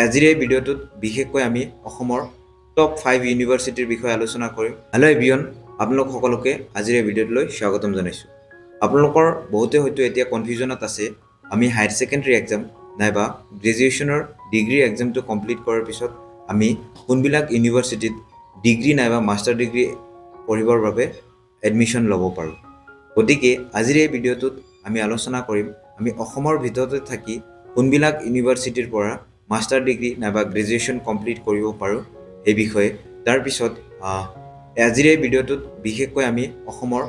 আজিৰ এই ভিডিঅ'টোত বিশেষকৈ আমি অসমৰ টপ 5 ইউনিভাৰ্চিটিৰ বিষয়ে আলোচনা কৰিম। হেল্ল' এভৰিৱান, আপোনালোক সকলোকে আজিৰ এই ভিডিঅ'টোলৈ স্বাগতম জনাইছোঁ। আপোনালোকৰ বহুতে হয়তো এতিয়া কনফিউজনত আছে, আমি হায়াৰ ছেকেণ্ডেৰী এক্সাম নাইবা গ্ৰেজুৱেশ্যনৰ ডিগ্ৰী এক্সামটো কমপ্লিট কৰাৰ পিছত আমি কোনবিলাক ইউনিভাৰ্চিটিত ডিগ্ৰী নাইবা মাষ্টাৰ ডিগ্ৰী পঢ়িবৰ বাবে এডমিশ্যন ল'ব পাৰোঁ। গতিকে আজিৰ এই ভিডিঅ'টোত আমি আলোচনা কৰিম আমি অসমৰ ভিতৰতে থাকি কোনবিলাক ইউনিভাৰ্চিটিৰ পৰা মাষ্টাৰ ডিগ্ৰী নাইবা গ্ৰেজুৱেশ্যন কমপ্লিট কৰিব পাৰোঁ এই বিষয়ে। তাৰপিছত আজিৰ এই ভিডিঅ'টোত বিশেষকৈ আমি অসমৰ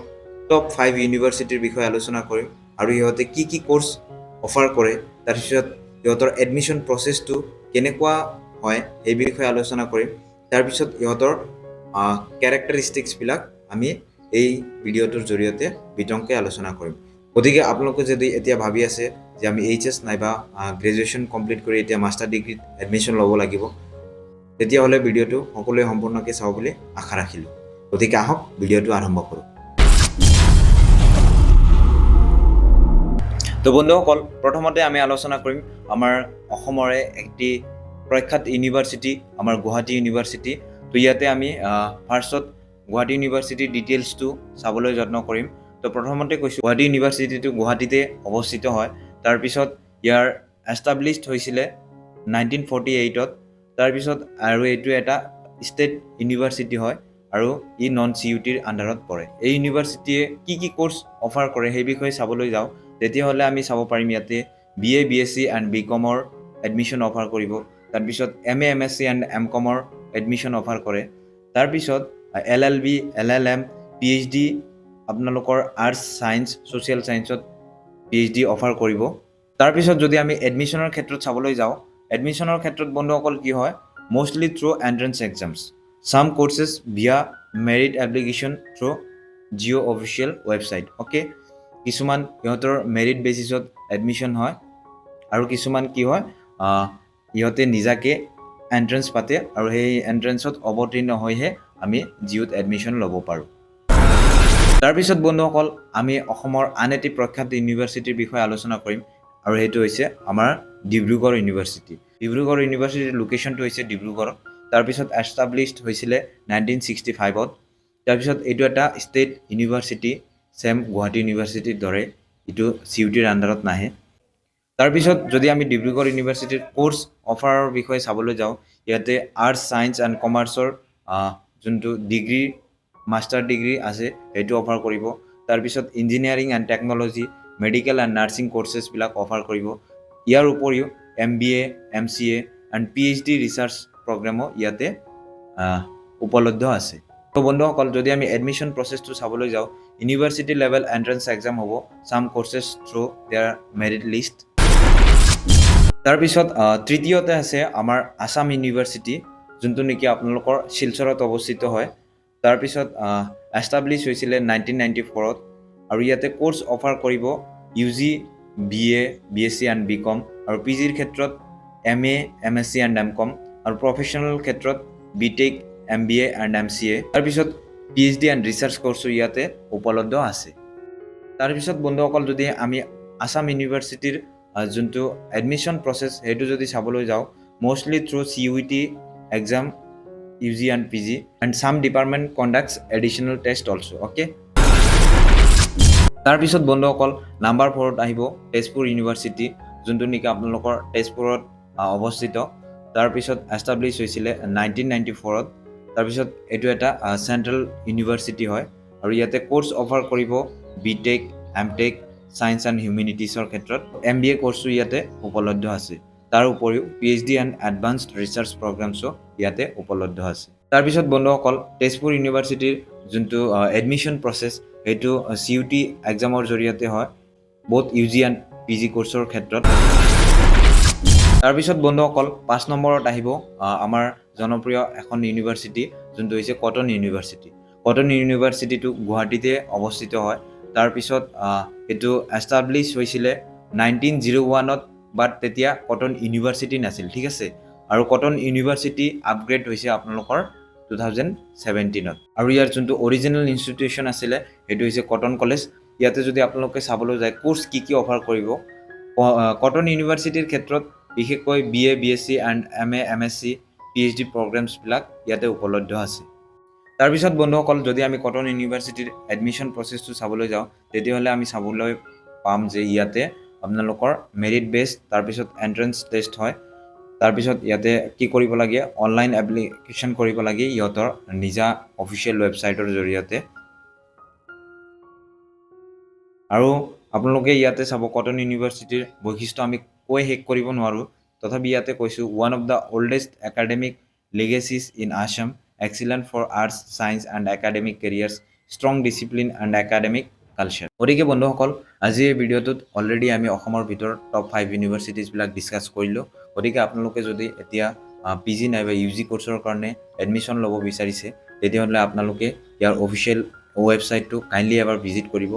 টপ 5 ইউনিভাৰ্চিটিৰ বিষয়ে আলোচনা কৰিম আৰু সিহঁতে কি কি কোৰ্চ অফাৰ কৰে, তাৰপিছত সিহঁতৰ এডমিশ্যন প্ৰচেছটো কেনেকুৱা হয় এই বিষয়ে আলোচনা কৰিম। তাৰপিছত সিহঁতৰ কেৰেক্টাৰিষ্টিক্সবিলাক আমি এই ভিডিঅ'টোৰ জৰিয়তে বিতংকৈ আলোচনা কৰিম। গতিকে আপোনালোকে যদি এতিয়া ভাবি আছে যে আমি এইচএছ নাইবা গ্ৰেজুৱেশ্যন কমপ্লিট কৰি এতিয়া মাষ্টাৰ ডিগ্ৰীত এডমিশ্যন ল'ব লাগিব, তেতিয়াহ'লে ভিডিঅ'টো সকলোৱে সম্পূৰ্ণকৈ চাওঁ বুলি আশা ৰাখিলোঁ। গতিকে আহক ভিডিঅ'টো আৰম্ভ কৰোঁ। তো বন্ধুসকল, প্ৰথমতে আমি আলোচনা কৰিম আমাৰ অসমৰে এটি প্ৰখ্যাত ইউনিভাৰ্চিটি, আমাৰ গুৱাহাটী ইউনিভাৰ্চিটি। তো ইয়াতে আমি ফাৰ্ষ্টত গুৱাহাটী ইউনিভাৰ্চিটিৰ ডিটেইলছটো চাবলৈ যত্ন কৰিম। তো প্ৰথমতে কৈছোঁ গুৱাহাটী ইউনিভাৰ্চিটিটো গুৱাহাটীতে অৱস্থিত হয়। তাৰপিছত ইয়াৰ এষ্টাব্লিছড হৈছিলে 1948-ত। তাৰপিছত আৰু এইটো এটা ষ্টেট ইউনিভাৰ্চিটি হয় আৰু ই নন CUT-ৰ আণ্ডাৰত পৰে। এই ইউনিভাৰ্চিটিয়ে কি কি কোৰ্চ অফাৰ কৰে সেই বিষয়ে চাবলৈ যাওঁ, তেতিয়াহ'লে আমি চাব পাৰিম ইয়াতে BA, BSc এণ্ড BCom-ৰ এডমিশ্যন অফাৰ কৰিব। তাৰপিছত MA, MSc এণ্ড MCom-ৰ এডমিশ্যন অফাৰ কৰে। তাৰপিছত LLB, LLM, PhD আপোনালোকৰ আৰ্টছ, ছায়েন্স, ছ'চিয়েল ছায়েন্সত PhD অফাৰ কৰিব। তাৰপিছত যদি আমি এডমিশ্যনৰ ক্ষেত্ৰত চাবলৈ যাওঁ, এডমিশ্যনৰ ক্ষেত্ৰত বন্ধুসকল কি হয়, mostly through entrance exams, some courses via merit application through জিঅ' অফিচিয়েল ৱেবছাইট। অ'কে, কিছুমান সিহঁতৰ মেৰিট বেচিছত এডমিশ্যন হয় আৰু কিছুমান কি হয়, সিহঁতে নিজাকৈ এণ্ট্ৰেন্স পাতে আৰু সেই এণ্ট্ৰেন্সত অৱতীৰ্ণ হৈহে আমি জিঅ'ত এডমিশ্যন ল'ব পাৰোঁ। তাৰপিছত বন্ধুসকল আমি অসমৰ আন এটি প্ৰখ্যাত ইউনিভাৰ্চিটিৰ বিষয়ে আলোচনা কৰিম আৰু সেইটো হৈছে আমাৰ ডিব্ৰুগড় ইউনিভাৰ্চিটি। ডিব্ৰুগড় ইউনিভাৰ্চিটিৰ লোকেশ্যনটো হৈছে ডিব্ৰুগড়। তাৰপিছত এষ্টাব্লিছড হৈছিলে 1965-ত। তাৰপিছত এইটো এটা ষ্টেট ইউনিভাৰ্চিটি, ছেম গুৱাহাটী ইউনিভাৰ্চিটিৰ দৰে এইটো CUT-ৰ আণ্ডাৰত নাহে। তাৰপিছত যদি আমি ডিব্ৰুগড় ইউনিভাৰ্চিটিৰ কোৰ্চ অফাৰৰ বিষয়ে চাবলৈ যাওঁ, ইয়াতে আৰ্টছ, ছায়েন্স এণ্ড কমাৰ্চৰ যোনটো ডিগ্ৰী মাষ্টাৰ ডিগ্ৰী আছে সেইটো অফাৰ কৰিব। তাৰপিছত engineering and technology, medical and nursing কোৰ্চেছবিলাক অফাৰ কৰিব। ইয়াৰ উপৰিও MBA, MCA and PhD research প্ৰগ্ৰেমো ইয়াতে উপলব্ধ আছে। তো বন্ধুসকল, যদি আমি এডমিশ্যন প্ৰচেছটো চাবলৈ যাওঁ, ইউনিভাৰ্চিটি লেভেল এণ্ট্ৰেন্স এক্সাম হ'ব, some courses through their merit list. তাৰপিছত তৃতীয়তে আছে আমাৰ আছাম ইউনিভাৰ্চিটি, যোনটো নেকি আপোনালোকৰ শিলচৰত অৱস্থিত হয়। তাৰপিছত এষ্টাব্লিছ হৈছিলে 1994-ত আৰু ইয়াতে কোৰ্চ অফাৰ কৰিব UG, BA, BSc and BCom আৰু PGৰ ক্ষেত্ৰত MA, MSc এণ্ড MCom আৰু প্ৰফেশ্যনেল ক্ষেত্ৰত BTech, MBA এণ্ড MCA। তাৰপিছত PhD এণ্ড ৰিচাৰ্চ কোৰ্চো ইয়াতে উপলব্ধ আছে। তাৰপিছত বন্ধুসকল, যদি আমি আছাম ইউনিভাৰ্চিটিৰ যোনটো এডমিশ্যন প্ৰচেছ সেইটো যদি চাবলৈ যাওঁ, mostly through CUET exam, UG and PG and some department conducts additional test also'. Okay, তাৰপিছত বন্ধুসকল নাম্বাৰ 4ত আহিব তেজপুৰ ইউনিভাৰ্চিটি, যোনটো নেকি আপোনালোকৰ তেজপুৰত অৱস্থিত। তাৰপিছত এষ্টাব্লিছ হৈছিলে 1994-ত। তাৰপিছত এইটো এটা চেণ্ট্ৰেল ইউনিভাৰ্চিটি হয় আৰু ইয়াতে কোৰ্চ অফাৰ কৰিব BTech, MTech, ছায়েন্স এণ্ড হিউমেনিটিছৰ ক্ষেত্ৰত। MBA কোৰ্চো ইয়াতে উপলব্ধ আছে। তাৰ উপৰিও PhD এণ্ড এডভান্সড ৰিচাৰ্চ প্ৰগ্ৰামছো ইয়াতে উপলব্ধ আছে। তাৰপিছত বন্ধুসকল তেজপুৰ ইউনিভাৰ্চিটিৰ যোনটো এডমিশ্যন প্ৰচেছ সেইটো CUT এক্সামৰ জৰিয়তে হয়, বহুত UG এণ্ড PG কোৰ্চৰ ক্ষেত্ৰত। তাৰপিছত বন্ধুসকল 5 নম্বৰত আহিব আমাৰ জনপ্ৰিয় এখন ইউনিভাৰ্চিটি, যোনটো হৈছে কটন ইউনিভাৰ্চিটি। কটন ইউনিভাৰ্চিটিটো গুৱাহাটীতে অৱস্থিত হয়। তাৰপিছত এইটো এষ্টাব্লিছ হৈছিলে 1901-ত, বাট তেতিয়া কটন ইউনিভাৰ্চিটি নাছিল, ঠিক আছে। আৰু কটন ইউনিভাৰ্চিটি আপগ্ৰেড হৈছে আপোনালোকৰ 2017-ত আৰু ইয়াৰ যোনটো অৰিজিনেল ইনষ্টিটিউশ্যন আছিলে সেইটো হৈছে কটন কলেজ। ইয়াতে যদি আপোনালোকে চাবলৈ যায় কোৰ্চ কি কি অফাৰ কৰিব, কটন ইউনিভাৰ্চিটিৰ ক্ষেত্ৰত বিশেষকৈ BA BSc and MA MSc PhD প্ৰগ্ৰেমছবিলাক ইয়াতে উপলব্ধ আছে তাৰপিছত বন্ধুসকল যদি আমি কটন ইউনিভাৰ্চিটিৰ এডমিশ্যন প্ৰচেছটো চাবলৈ যাওঁ তেতিয়াহ'লে আমি চাবলৈ পাম যে ইয়াতে আপোনালোকৰ মেৰিট বেছ তাৰপিছত এণ্ট্ৰেন্স টেষ্ট হয় তাৰপিছত ইয়াতে কি কৰিব লাগে অনলাইন এপ্লিকেশ্যন কৰিব লাগে ইহঁতৰ নিজা অফিচিয়েল ৱেবছাইটৰ জৰিয়তে আৰু আপোনালোকে ইয়াতে চাব কটন ইউনিভাৰ্চিটিৰ বৈশিষ্ট্য আমি কৈ শেষ কৰিব নোৱাৰোঁ তথাপি ইয়াতে কৈছোঁ one of the oldest academic legacies in Assam, excellent for arts, science and academic careers, strong discipline and academic culture. গতিকে বন্ধুসকল আজি এই ভিডিঅ'টোত অলৰেডি আমি অসমৰ ভিতৰত টপ 5 ইউনিভাৰ্চিটিজবিলাক ডিছকাছ কৰিলোঁ গতিকে আপোনালোকে যদি এতিয়া PG নাইবা UG কোৰ্চৰ কাৰণে এডমিশ্যন ল'ব বিচাৰিছে তেতিয়াহ'লে আপোনালোকে ইয়াৰ অফিচিয়েল ৱেবছাইটটো কাইণ্ডলি এবাৰ ভিজিট কৰিব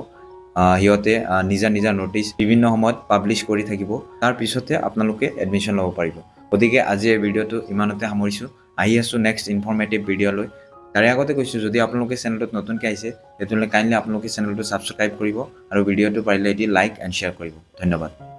সিহঁতে নিজা নিজা নটিচ বিভিন্ন সময়ত পাব্লিছ কৰি থাকিব তাৰ পিছতে আপোনালোকে এডমিশ্যন ল'ব পাৰিব গতিকে আজি এই ভিডিঅ'টো ইমানতে সামৰিছোঁ আহি আছোঁ নেক্সট ইনফৰ্মেটিভ ভিডিঅ'লৈ তাৰে আগতে কৈছোঁ যদি আপোনালোকে চেনেলটোত নতুনকৈ আহিছে তেতিয়াহ'লে কাইণ্ডলি আপোনালোকে চেনেলটো ছাবস্ক্ৰাইব কৰিব আৰু ভিডিঅ'টো পাৰিলে এটি লাইক এণ্ড শ্বেয়াৰ কৰিব ধন্যবাদ